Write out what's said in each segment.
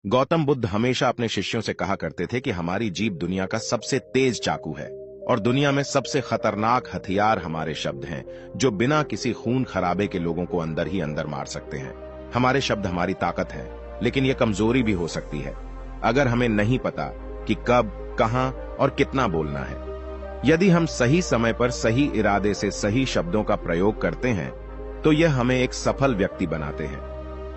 गौतम बुद्ध हमेशा अपने शिष्यों से कहा करते थे कि हमारी जीभ दुनिया का सबसे तेज चाकू है और दुनिया में सबसे खतरनाक हथियार हमारे शब्द हैं, जो बिना किसी खून खराबे के लोगों को अंदर ही अंदर मार सकते हैं। हमारे शब्द हमारी ताकत है, लेकिन यह कमजोरी भी हो सकती है अगर हमें नहीं पता कि कब, कहां और कितना बोलना है। यदि हम सही समय पर सही इरादे से सही शब्दों का प्रयोग करते हैं तो यह हमें एक सफल व्यक्ति बनाते हैं,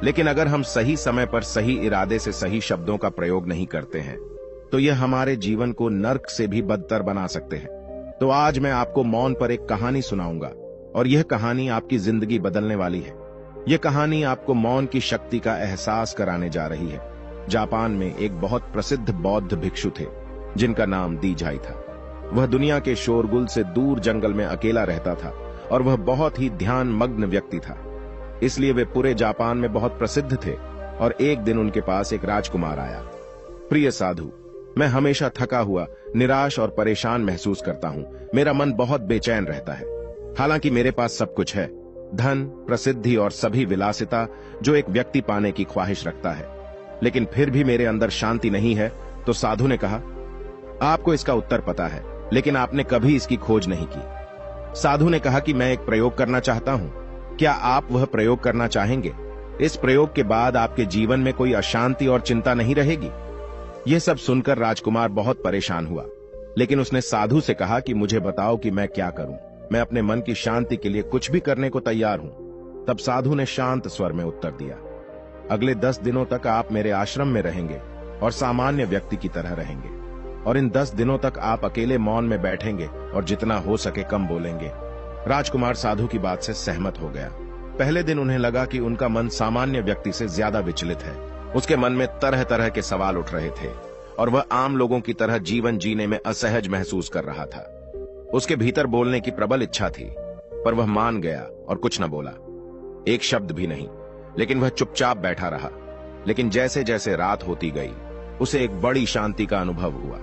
लेकिन अगर हम सही समय पर सही इरादे से सही शब्दों का प्रयोग नहीं करते हैं तो यह हमारे जीवन को नर्क से भी बदतर बना सकते हैं। तो आज मैं आपको मौन पर एक कहानी सुनाऊंगा और यह कहानी आपकी जिंदगी बदलने वाली है। यह कहानी आपको मौन की शक्ति का एहसास कराने जा रही है। जापान में एक बहुत प्रसिद्ध बौद्ध भिक्षु थे जिनका नाम दीझाई था। वह दुनिया के शोरगुल से दूर जंगल में अकेला रहता था और वह बहुत ही ध्यान मग्न व्यक्ति था, इसलिए वे पूरे जापान में बहुत प्रसिद्ध थे। और एक दिन उनके पास एक राजकुमार आया। प्रिय साधु, मैं हमेशा थका हुआ, निराश और परेशान महसूस करता हूं। मेरा मन बहुत बेचैन रहता है। हालांकि मेरे पास सब कुछ है, धन, प्रसिद्धि और सभी विलासिता जो एक व्यक्ति पाने की ख्वाहिश रखता है, लेकिन फिर भी मेरे अंदर शांति नहीं है। तो साधु ने कहा, आपको इसका उत्तर पता है, लेकिन आपने कभी इसकी खोज नहीं की। साधु ने कहा कि मैं एक प्रयोग करना चाहता हूं, क्या आप वह प्रयोग करना चाहेंगे? इस प्रयोग के बाद आपके जीवन में कोई अशांति और चिंता नहीं रहेगी। यह सब सुनकर राजकुमार बहुत परेशान हुआ, लेकिन उसने साधु से कहा कि मुझे बताओ कि मैं क्या करूं। मैं अपने मन की शांति के लिए कुछ भी करने को तैयार हूं। तब साधु ने शांत स्वर में उत्तर दिया, अगले 10 दिनों तक आप मेरे आश्रम में रहेंगे और सामान्य व्यक्ति की तरह रहेंगे, और इन 10 दिनों तक आप अकेले मौन में बैठेंगे और जितना हो सके कम बोलेंगे। राजकुमार साधु की बात से सहमत हो गया। पहले दिन उन्हें लगा कि उनका मन सामान्य व्यक्ति से ज्यादा विचलित है। उसके मन में तरह तरह के सवाल उठ रहे थे और वह आम लोगों की तरह जीवन जीने में असहज महसूस कर रहा था। उसके भीतर बोलने की प्रबल इच्छा थी, पर वह मान गया और कुछ न बोला, एक शब्द भी नहीं। लेकिन वह चुपचाप बैठा रहा। लेकिन जैसे जैसे रात होती गई उसे एक बड़ी शांति का अनुभव हुआ।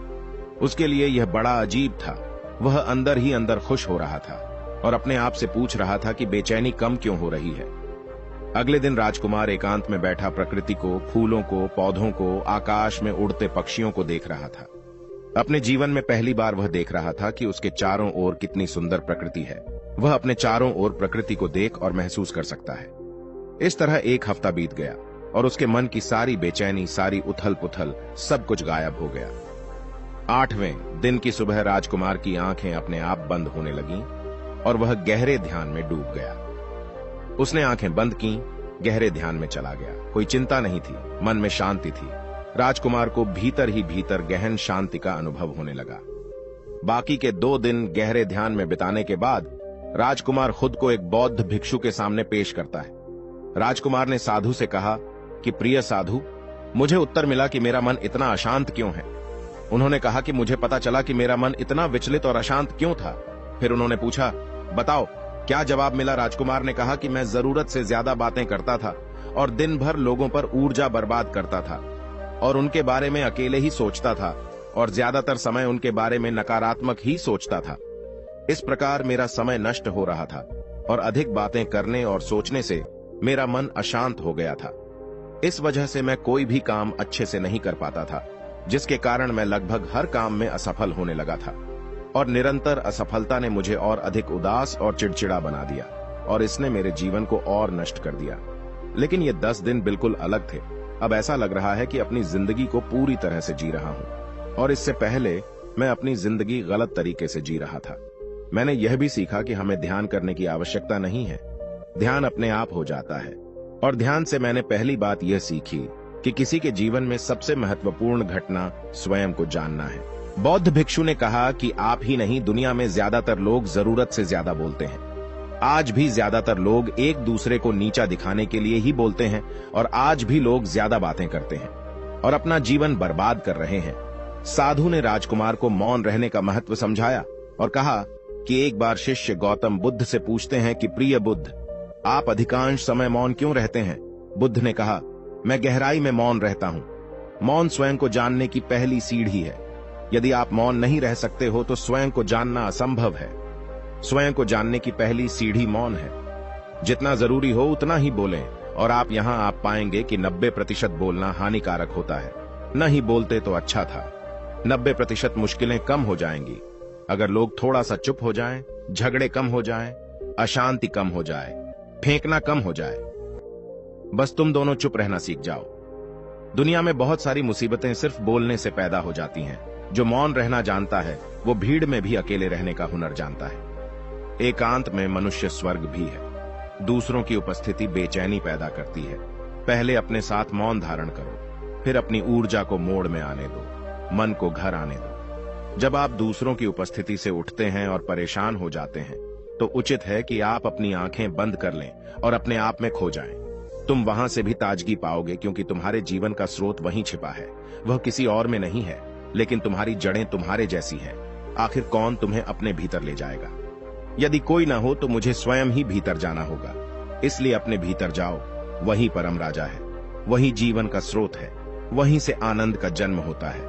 उसके लिए यह बड़ा अजीब था। वह अंदर ही अंदर खुश हो रहा था और अपने आप से पूछ रहा था कि बेचैनी कम क्यों हो रही है। अगले दिन राजकुमार एकांत में बैठा प्रकृति को, फूलों को, पौधों को, आकाश में उड़ते पक्षियों को देख रहा था। अपने जीवन में पहली बार वह देख रहा था कि उसके चारों ओर कितनी सुंदर प्रकृति है। वह अपने चारों ओर प्रकृति को देख और महसूस कर सकता है। इस तरह एक हफ्ता बीत गया और उसके मन की सारी बेचैनी, सारी उथल पुथल, सब कुछ गायब हो गया। 8वें दिन की सुबह राजकुमार की आंखें अपने आप बंद होने लगीं और वह गहरे ध्यान में डूब गया। उसने आंखें बंद की, गहरे ध्यान में चला गया। कोई चिंता नहीं थी, मन में शांति थी। राजकुमार को भीतर ही भीतर गहन शांति का अनुभव होने लगा। बाकी के 2 दिन गहरे ध्यान में बिताने के बाद राजकुमार खुद को एक बौद्ध भिक्षु के सामने पेश करता है। राजकुमार ने साधु से कहा कि प्रिय साधु, मुझे उत्तर मिला कि मेरा मन इतना अशांत क्यों है। उन्होंने कहा कि मुझे पता चला कि मेरा मन इतना विचलित और अशांत क्यों था। फिर उन्होंने पूछा, बताओ क्या जवाब मिला? राजकुमार ने कहा कि मैं जरूरत से ज्यादा बातें करता था और दिन भर लोगों पर ऊर्जा बर्बाद करता था और उनके बारे में अकेले ही सोचता था और ज्यादातर समय उनके बारे में नकारात्मक ही सोचता था। इस प्रकार मेरा समय नष्ट हो रहा था और अधिक बातें करने और सोचने से मेरा मन अशांत हो गया था। इस वजह से मैं कोई भी काम अच्छे से नहीं कर पाता था, जिसके कारण मैं लगभग हर काम में असफल होने लगा था और निरंतर असफलता ने मुझे और अधिक उदास और चिड़चिड़ा बना दिया और इसने मेरे जीवन को और नष्ट कर दिया। लेकिन ये 10 दिन बिल्कुल अलग थे। अब ऐसा लग रहा है कि अपनी जिंदगी को पूरी तरह से जी रहा हूं और इससे पहले मैं अपनी जिंदगी गलत तरीके से जी रहा था। मैंने यह भी सीखा कि हमें ध्यान करने की आवश्यकता नहीं है, ध्यान अपने आप हो जाता है। और ध्यान से मैंने पहली बात यह सीखी कि किसी के जीवन में सबसे महत्वपूर्ण घटना स्वयं को जानना है। बौद्ध भिक्षु ने कहा कि आप ही नहीं, दुनिया में ज्यादातर लोग जरूरत से ज्यादा बोलते हैं। आज भी ज्यादातर लोग एक दूसरे को नीचा दिखाने के लिए ही बोलते हैं और आज भी लोग ज्यादा बातें करते हैं और अपना जीवन बर्बाद कर रहे हैं। साधु ने राजकुमार को मौन रहने का महत्व समझाया और कहा कि एक बार शिष्य गौतम बुद्ध से पूछते हैं कि प्रिय बुद्ध, आप अधिकांश समय मौन क्यों रहते हैं? बुद्ध ने कहा, मैं गहराई में मौन रहता हूं। मौन स्वयं को जानने की पहली सीढ़ी है। यदि आप मौन नहीं रह सकते हो तो स्वयं को जानना असंभव है। स्वयं को जानने की पहली सीढ़ी मौन है। जितना जरूरी हो उतना ही बोलें और आप पाएंगे कि 90% बोलना हानिकारक होता है। नहीं बोलते तो अच्छा था। 90% मुश्किलें कम हो जाएंगी अगर लोग थोड़ा सा चुप हो जाएं, झगड़े कम हो जाएं, अशांति कम हो जाए, फेंकना कम हो जाए। बस तुम दोनों चुप रहना सीख जाओ। दुनिया में बहुत सारी मुसीबतें सिर्फ बोलने से पैदा हो जाती हैं। जो मौन रहना जानता है वो भीड़ में भी अकेले रहने का हुनर जानता है। एकांत में मनुष्य स्वर्ग भी है। दूसरों की उपस्थिति बेचैनी पैदा करती है। पहले अपने साथ मौन धारण करो, फिर अपनी ऊर्जा को मोड़ में आने दो, मन को घर आने दो। जब आप दूसरों की उपस्थिति से उठते हैं और परेशान हो जाते हैं तो उचित है कि आप अपनी आंखें बंद कर लें और अपने आप में खो जाएं। तुम वहां से भी ताजगी पाओगे क्योंकि तुम्हारे जीवन का स्रोत वहीं छिपा है। वह किसी और में नहीं है, लेकिन तुम्हारी जड़ें तुम्हारे जैसी हैं। आखिर कौन तुम्हें अपने भीतर ले जाएगा? यदि कोई ना हो तो मुझे स्वयं ही भीतर जाना होगा। इसलिए अपने भीतर जाओ। वही परम राजा है, वही जीवन का स्रोत है, वहीं से आनंद का जन्म होता है,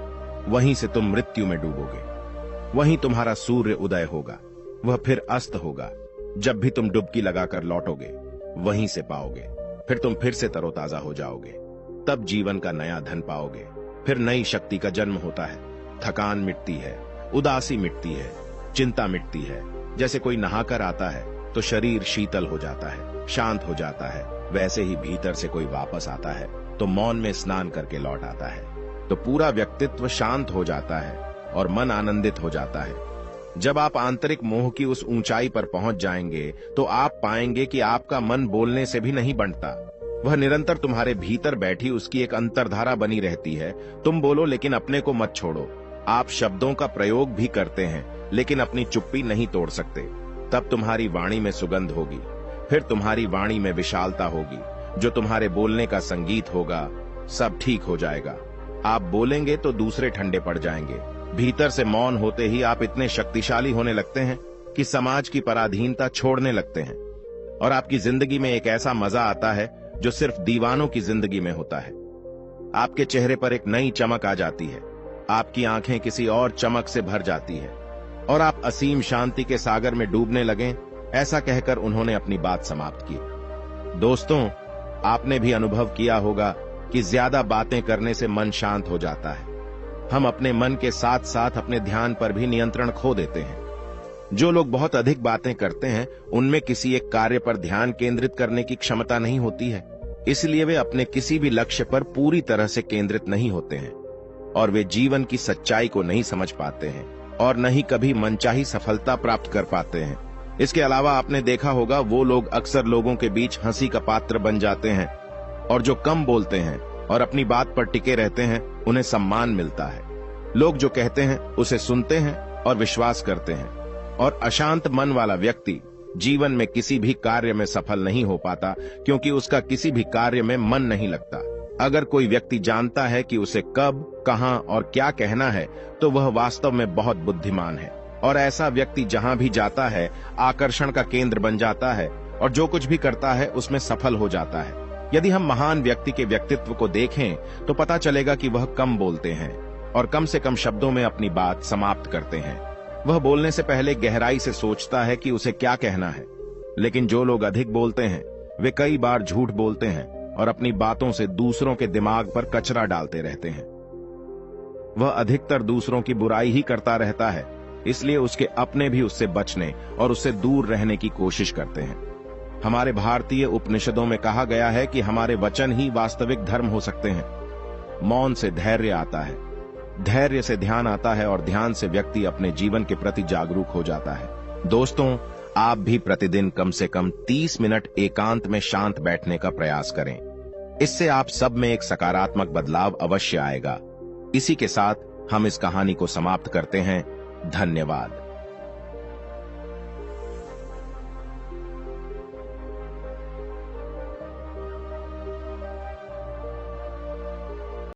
वहीं से तुम मृत्यु में डूबोगे, वहीं तुम्हारा सूर्य उदय होगा, वह फिर अस्त होगा। जब भी तुम डुबकी लगाकर लौटोगे वहीं से पाओगे। फिर तुम फिर से तरोताजा हो जाओगे। तब जीवन का नया धन पाओगे। फिर नई शक्ति का जन्म होता है। थकान मिटती है, उदासी मिटती है, चिंता मिटती है। जैसे कोई नहाकर आता है तो शरीर शीतल हो जाता है, शांत हो जाता है, वैसे ही भीतर से कोई वापस आता है तो मौन में स्नान करके लौट आता है तो पूरा व्यक्तित्व शांत हो जाता है और मन आनंदित हो जाता है। जब आप आंतरिक मोह की उस ऊंचाई पर पहुंच जाएंगे तो आप पाएंगे कि आपका मन बोलने से भी नहीं बनता। वह निरंतर तुम्हारे भीतर बैठी उसकी एक अंतर्धारा बनी रहती है। तुम बोलो लेकिन अपने को मत छोड़ो। आप शब्दों का प्रयोग भी करते हैं लेकिन अपनी चुप्पी नहीं तोड़ सकते। तब तुम्हारी वाणी में सुगंध होगी, फिर तुम्हारी वाणी में विशालता होगी, जो तुम्हारे बोलने का संगीत होगा। सब ठीक हो जाएगा। आप बोलेंगे तो दूसरे ठंडे पड़ जाएंगे। भीतर से मौन होते ही आप इतने शक्तिशाली होने लगते हैं कि समाज की पराधीनता छोड़ने लगते हैं और आपकी जिंदगी में एक ऐसा मजा आता है जो सिर्फ दीवानों की जिंदगी में होता है। आपके चेहरे पर एक नई चमक आ जाती है, आपकी आंखें किसी और चमक से भर जाती है और आप असीम शांति के सागर में डूबने लगें। ऐसा कहकर उन्होंने अपनी बात समाप्त की। दोस्तों, आपने भी अनुभव किया होगा कि ज्यादा बातें करने से मन शांत हो जाता है। हम अपने मन के साथ साथ अपने ध्यान पर भी नियंत्रण खो देते हैं। जो लोग बहुत अधिक बातें करते हैं उनमें किसी एक कार्य पर ध्यान केंद्रित करने की क्षमता नहीं होती है, इसलिए वे अपने किसी भी लक्ष्य पर पूरी तरह से केंद्रित नहीं होते हैं और वे जीवन की सच्चाई को नहीं समझ पाते हैं और न ही कभी मनचाही सफलता प्राप्त कर पाते हैं। इसके अलावा आपने देखा होगा वो लोग अक्सर लोगों के बीच हंसी का पात्र बन जाते हैं और जो कम बोलते हैं और अपनी बात पर टिके रहते हैं उन्हें सम्मान मिलता है। लोग जो कहते हैं उसे सुनते हैं और विश्वास करते हैं और अशांत मन वाला व्यक्ति जीवन में किसी भी कार्य में सफल नहीं हो पाता क्योंकि उसका किसी भी कार्य में मन नहीं लगता। अगर कोई व्यक्ति जानता है कि उसे कब, कहां और क्या कहना है तो वह वास्तव में बहुत बुद्धिमान है और ऐसा व्यक्ति जहां भी जाता है आकर्षण का केंद्र बन जाता है और जो कुछ भी करता है उसमें सफल हो जाता है। यदि हम महान व्यक्ति के व्यक्तित्व को देखें तो पता चलेगा कि वह कम बोलते हैं और कम से कम शब्दों में अपनी बात समाप्त करते हैं। वह बोलने से पहले गहराई से सोचता है कि उसे क्या कहना है। लेकिन जो लोग अधिक बोलते हैं वे कई बार झूठ बोलते हैं और अपनी बातों से दूसरों के दिमाग पर कचरा डालते रहते हैं। वह अधिकतर दूसरों की बुराई ही करता रहता है, इसलिए उसके अपने भी उससे बचने और उससे दूर रहने की कोशिश करते हैं। हमारे भारतीय उपनिषदों में कहा गया है कि हमारे वचन ही वास्तविक धर्म हो सकते हैं। मौन से धैर्य आता है, धैर्य से ध्यान आता है और ध्यान से व्यक्ति अपने जीवन के प्रति जागरूक हो जाता है। दोस्तों, आप भी प्रतिदिन कम से कम 30 मिनट एकांत में शांत बैठने का प्रयास करें। इससे आप सब में एक सकारात्मक बदलाव अवश्य आएगा। इसी के साथ हम इस कहानी को समाप्त करते हैं। धन्यवाद।